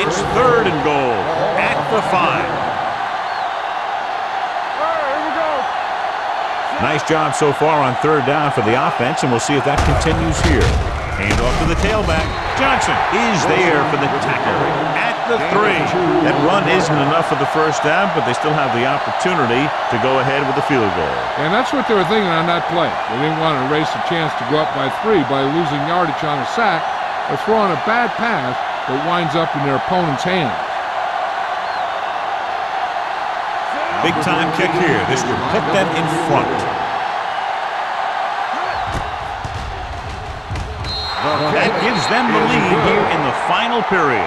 It's third and goal at the 5. Nice job so far on third down for the offense, and we'll see if that continues here. Hand off to the tailback. Johnson is there for the tackle at the 3. That run isn't enough for the first down, but they still have the opportunity to go ahead with the field goal. And that's what they were thinking on that play. They didn't want to erase the chance to go up by 3 by losing yardage on a sack or throwing a bad pass that winds up in their opponent's hands. Big time kick here. This would put them in front. That gives them the lead here in the final period.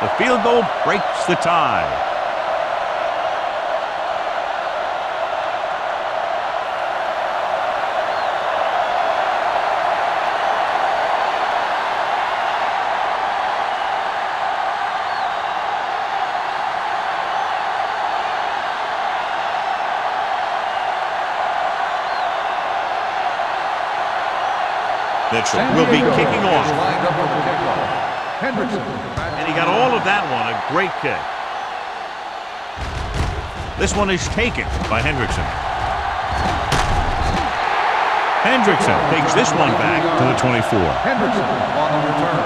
The field goal breaks the tie. Mitchell will be kicking off. Lined up for the kickoff. Hendrickson. And he got all of that one. A great kick. This one is taken by Hendrickson. Hendrickson takes this one back to the 24. Hendrickson on the return.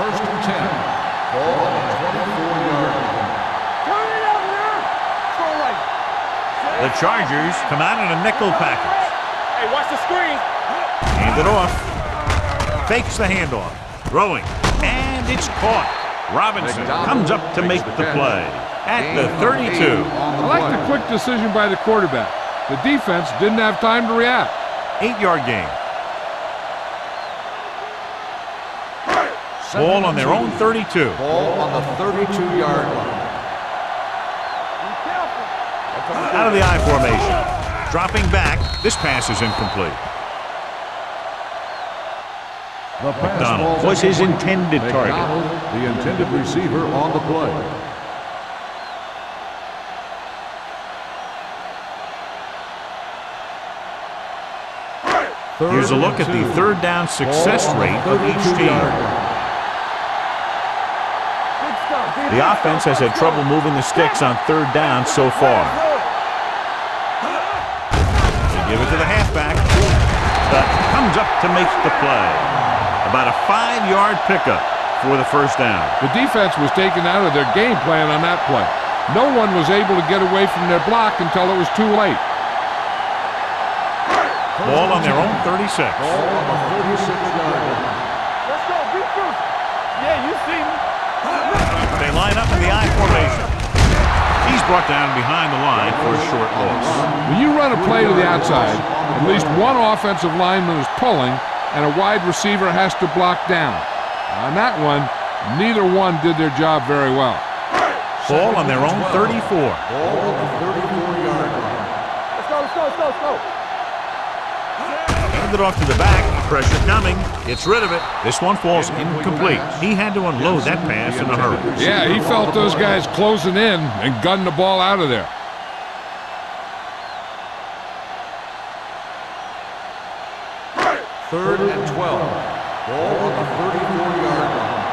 First and 10. Ball on the 24-yard line. The Chargers come out in a nickel package. Hey, watch the screen. Hand it off. Fakes the handoff. Throwing. And it's caught. Robinson comes up to make the play at the 32. I like the quick decision by the quarterback. The defense didn't have time to react. 8-yard gain. Ball on their own 32. Ball on the 32-yard line. Out of the I formation. Dropping back. This pass is incomplete. McDonald was his intended target. The intended receiver on the play. Here's a look at the third down success rate of each team. The offense has had trouble moving the sticks on third down so far. They give it to the halfback. Comes up to make the play. About a 5-yard pickup for the first down. The defense was taken out of their game plan on that play. No one was able to get away from their block until it was too late. Ball on their own 36. Ball on the 36-yard line. Let's go, beat you. Yeah, you see me. They line up in the I formation. He's brought down behind the line for a short loss. When you run a play to the outside, at least one offensive lineman is pulling and a wide receiver has to block down. On that one, neither one did their job very well. Ball on their own 34. Ball on the 34-yard line. Let's go. Send it off to the back. Pressure coming. Gets rid of it. This one falls incomplete. He had to unload that pass in a hurry. Yeah, he felt those guys closing in and gunned the ball out of there. Third and 12. Ball on the 34-yard line.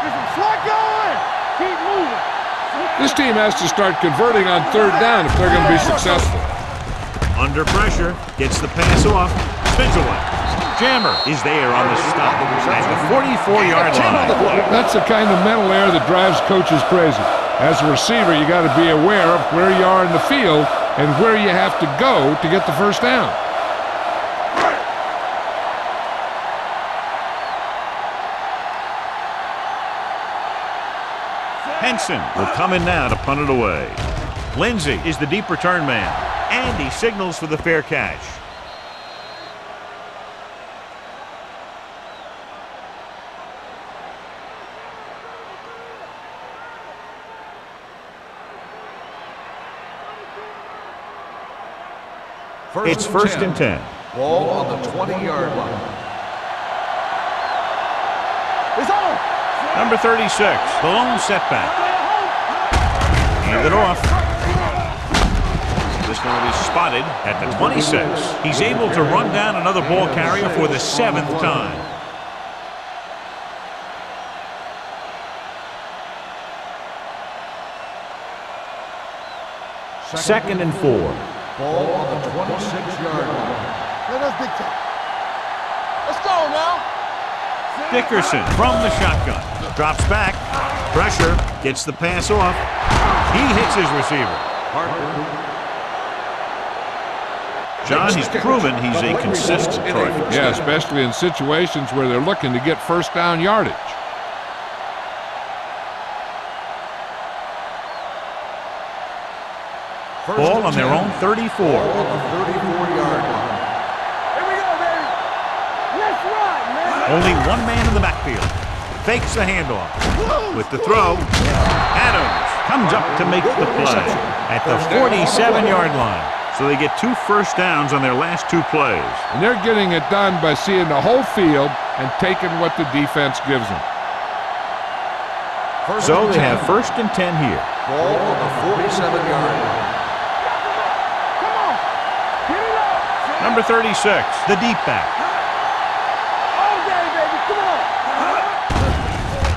Get some slack going. Keep moving. This team has to start converting on third down if they're going to be successful. Under pressure. Gets the pass off. Spins away. Jammer is there on the stop at the 44-yard line. That's the kind of mental error that drives coaches crazy. As a receiver, you got to be aware of where you are in the field and where you have to go to get the first down. Henson will come in now to punt it away. Lindsey is the deep return man, and he signals for the fair catch. It's first and 10. Ball on the 20-yard line. It's on. Number 36, the lone setback. Hand it off. This one will be spotted at the 26. He's able to run down another ball carrier for the 7th time. Second and 4. Ball on the 26-yard line. Let us dictate. Let's go now. Dickerson from the shotgun. Drops back. Pressure. Gets the pass off. He hits his receiver. John, he's proven he's a consistent target. Yeah, especially in situations where they're looking to get first down yardage. Ball on their own 34. Ball on the 34-yard line. Here we go, baby. Let's ride, man. Only one man in the backfield. Fakes the handoff. With the throw, Adams comes up to make the play at the 47-yard line. So they get 2 first downs on their last 2 plays. And they're getting it done by seeing the whole field and taking what the defense gives them. So they have first and 10 here. Ball on the 47-yard line. Come on. Get it up. Number 36, the deep back. All day, baby. Come on.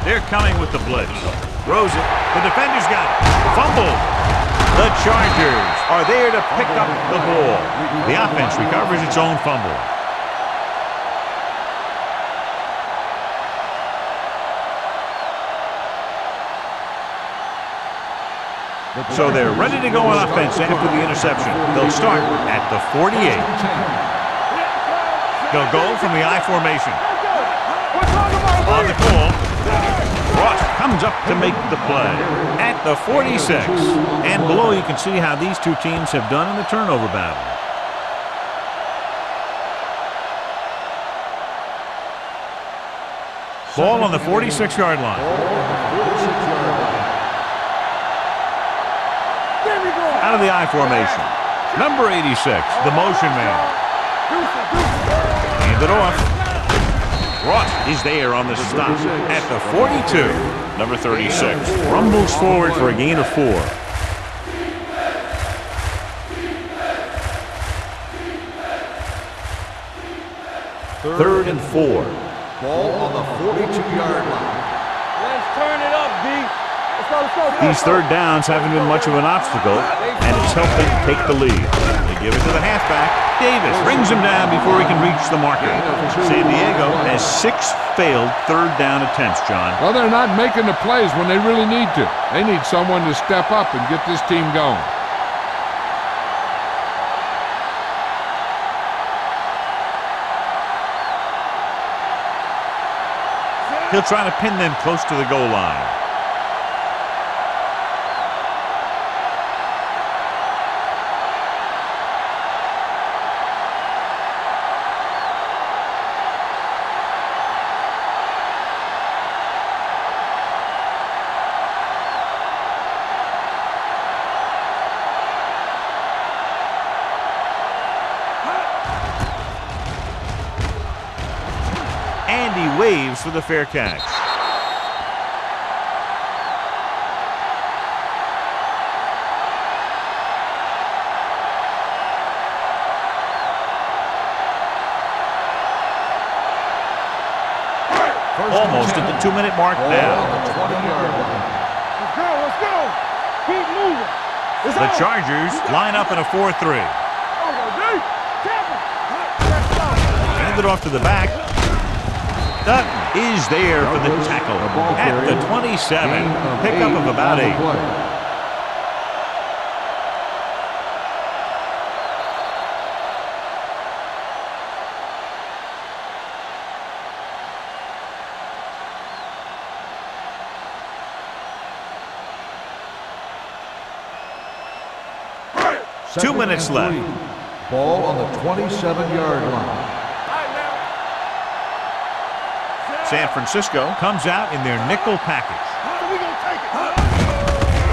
They're coming with the blitz. Throws it. The defender's got it. Fumble. The Chargers are there to pick up the ball. The offense recovers its own fumble. So they're ready to go on offense after the interception. They'll start at the 48. They'll go from the I formation. On the call, Ross comes up to make the play at the 46. And below you can see how these 2 teams have done in the turnover battle. Ball on the 46-yard line. Out of the I formation. Number 86, the motion man. Hand it off. Ross is there on the stop at the 42. Number 36 rumbles forward for a gain of 4. Third and 4. Ball on the 42-yard line. Let's turn it up, B. Let's go, let's go. These third downs haven't been much of an obstacle, and it's helped them take the lead. They give it to the halfback. Davis brings him down before he can reach the marker. San Diego has 6 failed third down attempts, John. Well, they're not making the plays when they really need to. They need someone to step up and get this team going. He'll try to pin them close to the goal line. and he waves for the fair catch. Almost at the 2-minute mark now. Let's go. Keep moving. The Chargers line up in a 4-3. Hand it off to the back. Dutton is there for the tackle at the 27. Pickup of about 8. 2 minutes left. Ball on the 27-yard line. San Francisco comes out in their nickel package.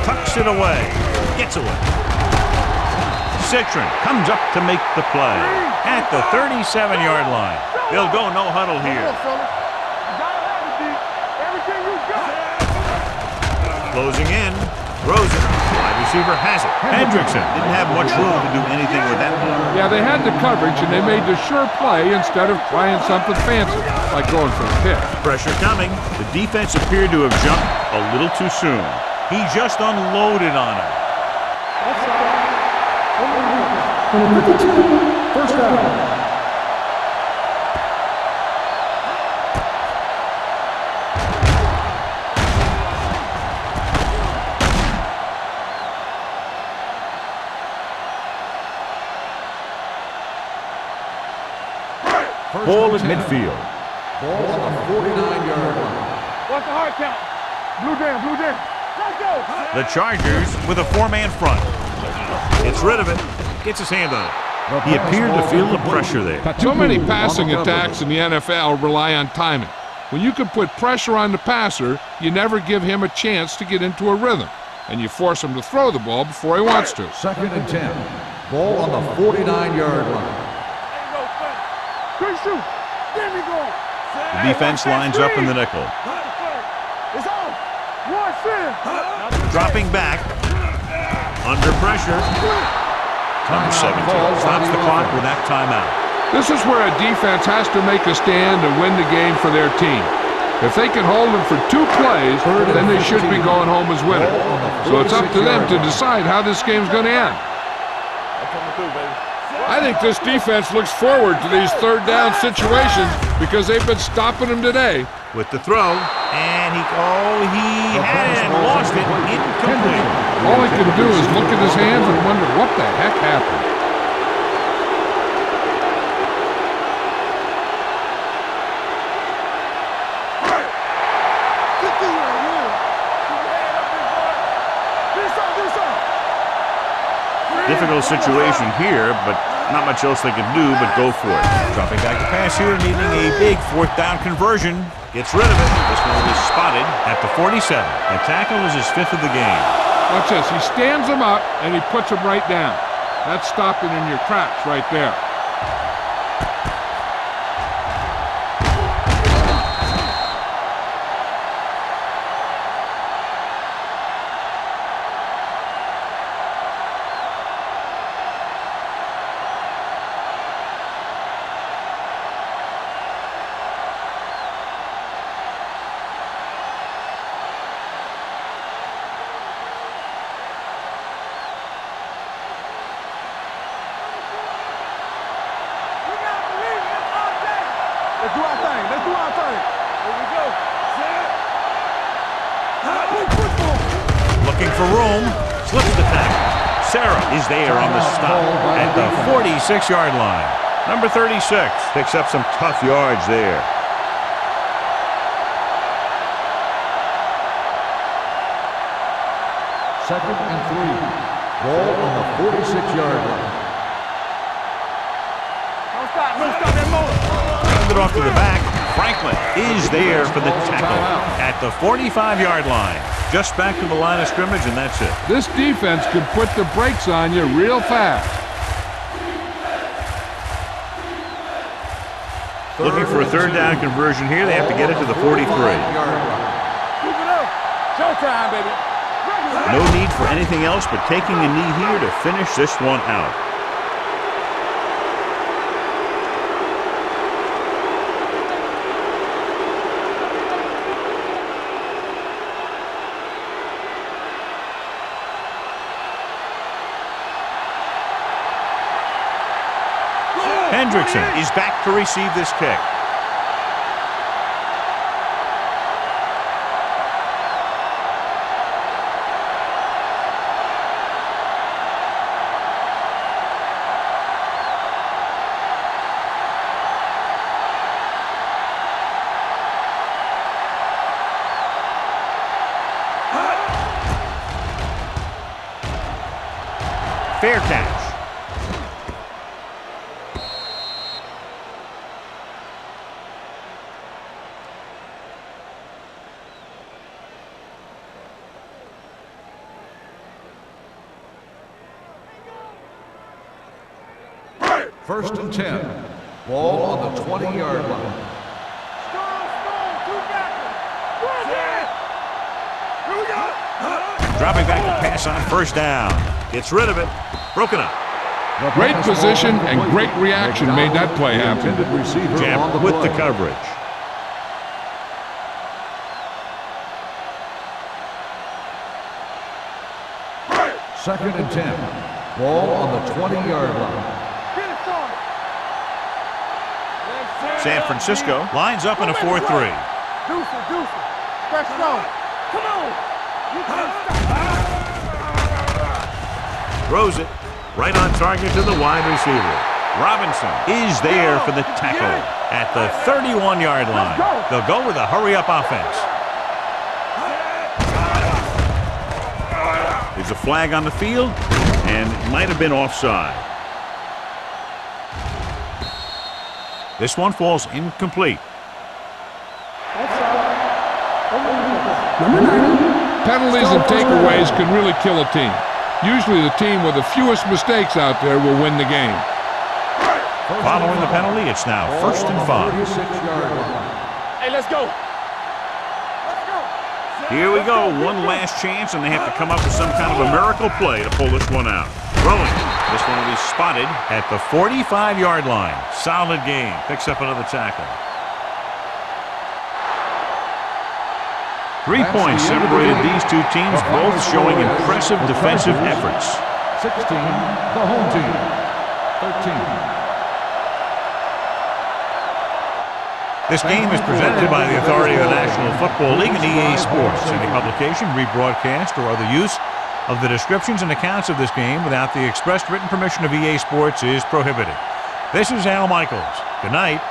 Tucks it away. Gets away. Citron comes up to make the play at the 37-yard line. They'll go no huddle here. Closing in. Rosen. Wide receiver has it. Hendrickson didn't have much room to do anything with that one. Yeah, they had the coverage, and they made the sure play instead of trying something fancy, like going for a pick. Pressure coming. The defense appeared to have jumped a little too soon. He just unloaded on him. Number 52, first down. Ball at midfield. Ball on the 49-yard line. What's the hard count? Blue down. Let's go. The Chargers with a 4-man front. Gets rid of it. Gets his hand on it. He appeared to feel the pressure there. So many passing attacks in the NFL rely on timing. When you can put pressure on the passer, you never give him a chance to get into a rhythm, and you force him to throw the ball before he wants to. 2nd and 10. Ball on the 49-yard line. The defense lines up in the nickel. Dropping back. Under pressure. Number 17 stops the clock with that timeout. This is where a defense has to make a stand and win the game for their team. If they can hold them for 2 plays, then they should be going home as winners. So it's up to them to decide how this game's going to end. I think this defense looks forward to these 3rd down situations because they've been stopping them today. With the throw, and he had it and lost it. Incomplete. All he can do is look at his hands and wonder what the heck happened. Difficult situation here, but not much else they could do but go for it. Dropping back to pass here, needing a big 4th down conversion. Gets rid of it. This one was spotted at the 47. The tackle was his 5th of the game. Watch this. He stands him up, and he puts him right down. That's stopping in your tracks right there. Let's do our thing. Here we go. Looking for room. Slips the tackle. Sarah is there on the stop at the 46-yard line. Number 36 picks up some tough yards there. Second and 3. Ball on the 46-yard line. Don't stop that motor. Hand it off to the back. Franklin is there for the tackle at the 45-yard line. Just back to the line of scrimmage, and that's it. This defense could put the brakes on you real fast. Looking for a third down conversion here. They have to get it to the 43. Keep it up. Showtime, baby. No need for anything else but taking a knee here to finish this one out. Hendrickson is back to receive this kick. Fair catch. First and 10. Ball on the 20-yard line. Dropping back to pass on first down. Gets rid of it. Broken up. Great position and great reaction made that play happen. Jam with the coverage. Second and 10. Ball on the 20-yard line. San Francisco lines up in a 4-3. Deuce it. Fresh stone. Come on. Throws it right on target to the wide receiver. Robinson is there for the tackle at the 31-yard line. They'll go with a hurry-up offense. There's a flag on the field, and it might have been offside. This one falls incomplete. Number 9. Penalties and takeaways can really kill a team. Usually the team with the fewest mistakes out there will win the game. Following the penalty, it's now first and 5. Hey, let's go. Here we go, one last chance, and they have to come up with some kind of a miracle play to pull this one out. Throwing. This one will be spotted at the 45-yard line. Solid game. Picks up another tackle. 3 points separated these two teams, both showing impressive defensive efforts. 16, the home team. 13. This game is presented by the authority of the National Football League and EA Sports. Any publication, rebroadcast, or other use of the descriptions and accounts of this game without the expressed written permission of EA Sports is prohibited. This is Al Michaels. Good night.